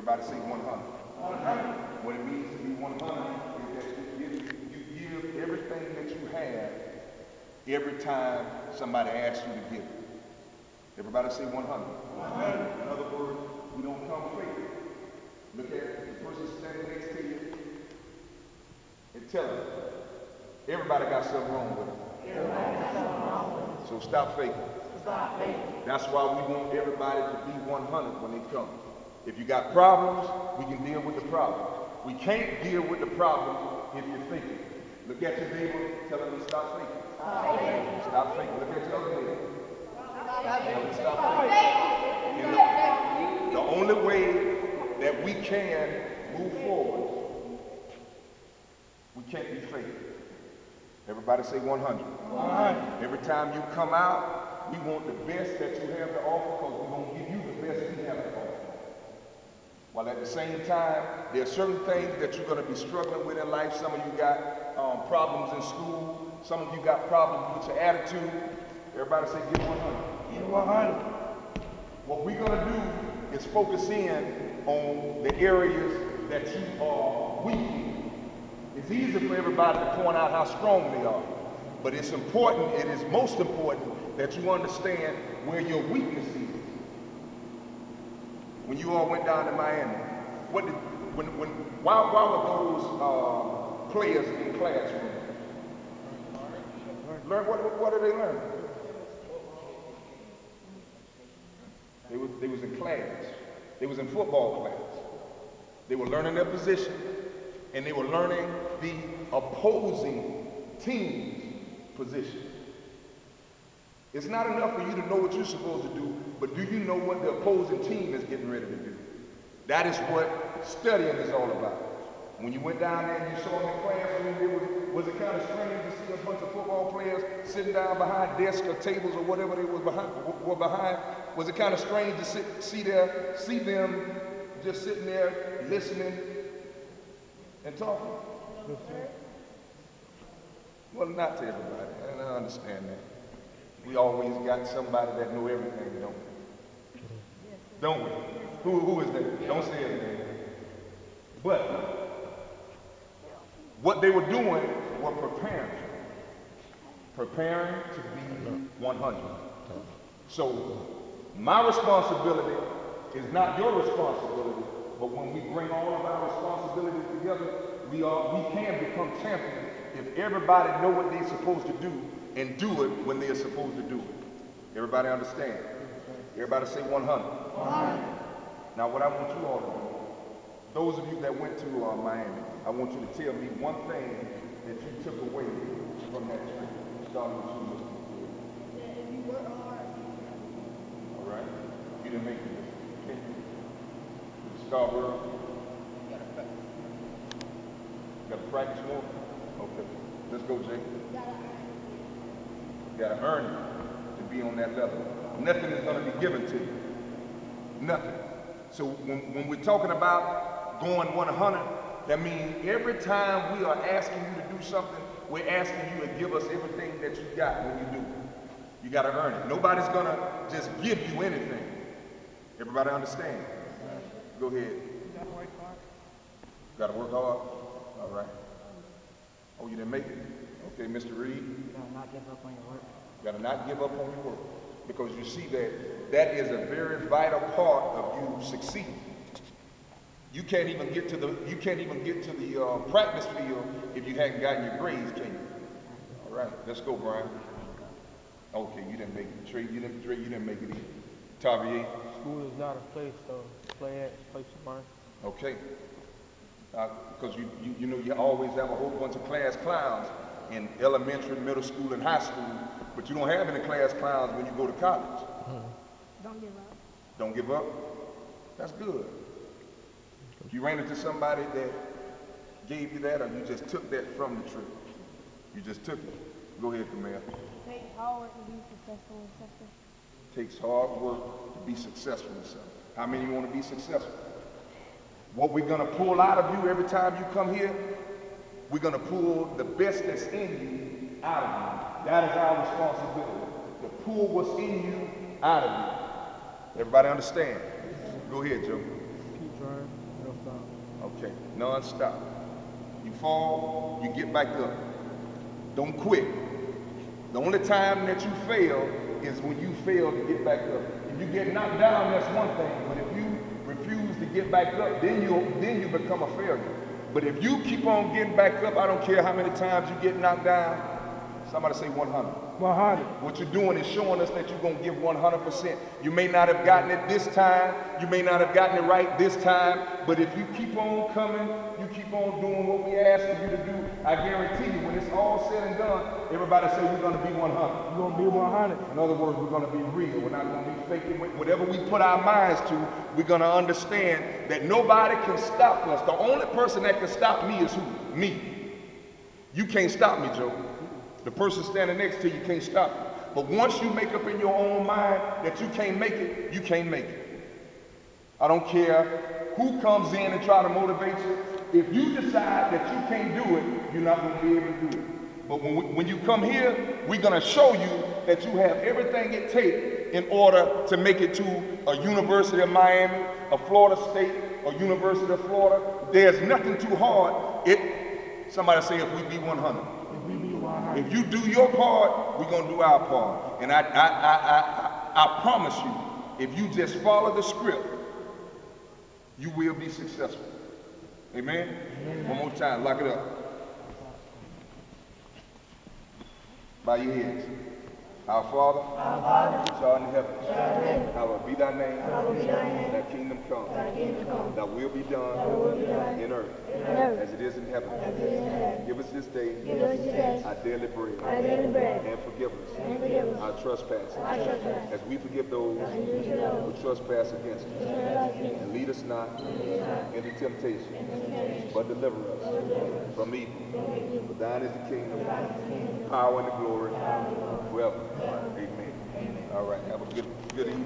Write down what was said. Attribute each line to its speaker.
Speaker 1: Everybody say 100. 100. What it means to be 100 is that you give everything that you have every time somebody asks you to give it. Everybody say 100. 100. In other words, we don't come fake. Look at the person standing next to you and tell them, everybody got something wrong with them. So stop faking. That's why we want everybody to be 100 when they come. If you got problems, we can deal with the problem. We can't deal with the problem if you're faking. Look at your neighbor, tell them to stop faking. Stop faking. Look at your other neighbor. Tell them to stop faking. The only way that we can move forward, we can't be faking. Everybody say 100. 100. Every time you come out, we want the best that you have to offer because we're going to give you the best we have to offer. While at the same time, there are certain things that you're going to be struggling with in life. Some of you got problems in school. Some of you got problems with your attitude. Everybody say get 100. Get 100. What we're going to do is focus in on the areas that you are weak in. It's easy for everybody to point out how strong they are, but it's important, it is most important that you understand where your weakness is. When you all went down to Miami, why were those players in classroom? Learn what did they learn? They was in class. They was in football class. They were learning their position, and they were learning the opposing team's position. It's not enough for you to know what you're supposed to do, but do you know what the opposing team is getting ready to do? That is what studying is all about. When you went down there and you saw in the classroom, was it kind of strange to see a bunch of football players sitting down behind desks or tables or whatever they were behind? Was it kind of strange to see them just sitting there listening and talking? Well, not to everybody, and I understand that. We always got somebody that know everything, don't we? Don't we? Who is that? Don't say his name. But what they were doing were preparing to be 100. So my responsibility is not your responsibility, but when we bring all of our responsibilities together, we can become champions if everybody know what they're supposed to do and do it when they're supposed to do it. Everybody understand? Everybody say 100. 100. Now what I want you all to do, those of you that went to Miami, I want you to tell me one thing that you took away from that trip. Starting with you, Mr.
Speaker 2: You work hard.
Speaker 1: All right. You didn't make it. Okay. Scarborough. Got to practice more? Okay. Let's go, Jay. You got to earn it to be on that level. Nothing is going to be given to you. Nothing. So when we're talking about going 100, that means every time we are asking you to do something, we're asking you to give us everything that you got when you do it. You got to earn it. Nobody's going to just give you anything. Everybody understand? Go ahead.
Speaker 2: You got to work hard.
Speaker 1: Got to work hard? All right. Oh, you didn't make it? Okay, Mr. Reed.
Speaker 2: You got to not give up on your work.
Speaker 1: You got to not give up on your work. Because you see that is a very vital part of you succeeding. You can't even get to the practice field if you hadn't gotten your grades, can you? All right, let's go, Brian. Okay, you didn't make it. Trey, you didn't make it either. Tavier.
Speaker 3: School is not a place to play at, it's a place to learn.
Speaker 1: Okay. Because you know you always have a whole bunch of class clowns in elementary, middle school, and high school, but you don't have any class clowns when you go to college.
Speaker 2: Don't give up.
Speaker 1: Don't give up? That's good. You ran into somebody that gave you that, or you just took that from the trip? You just took it. Go ahead, Camille.
Speaker 2: It takes hard work to be successful in something.
Speaker 1: Takes hard work to be successful in something. How many want to be successful? What we're going to pull out of you every time you come here, we're going to pull the best that's in you out of you. That is our responsibility, to pull what's in you out of you. Everybody understand? Go ahead, Joe.
Speaker 3: Keep trying.
Speaker 1: Okay, non-stop. You fall, you get back up. Don't quit. The only time that you fail is when you fail to get back up. If you get knocked down, that's one thing. But if you refuse to get back up, then you become a failure. But if you keep on getting back up, I don't care how many times you get knocked down. Somebody say 100.
Speaker 3: 100.
Speaker 1: What you're doing is showing us that you're going to give 100%. You may not have gotten it this time. You may not have gotten it right this time. But if you keep on coming, you keep on doing what we ask you to do, I guarantee you, when it's all said and done, everybody say we're going to be 100.
Speaker 3: You're going to be 100.
Speaker 1: In other words, we're going to be real. We're not going to be faking. Whatever we put our minds to, we're going to understand that nobody can stop us. The only person that can stop me is who? Me. You can't stop me, Joe. The person standing next to you can't stop you. But once you make up in your own mind that you can't make it, you can't make it. I don't care who comes in and try to motivate you. If you decide that you can't do it, you're not going to be able to do it. But when you come here, we're going to show you that you have everything it takes in order to make it to a University of Miami, a Florida State, or University of Florida. There's nothing too hard. Somebody say if we be 100. If you do your part, we're going to do our part. And I promise you, if you just follow the script, you will be successful. Amen? Amen. One more time, lock it up. Bow your heads. Our Father, which art in heaven, hallowed be thy name. Thy kingdom come. Thy will be done in earth as it is in heaven. Give us this day our daily bread, and forgive us our trespasses as we forgive those who trespass against us. And lead us not into temptation, but deliver us from evil. For thine is the kingdom, power, and the glory forever. Amen. All right. Have a good evening.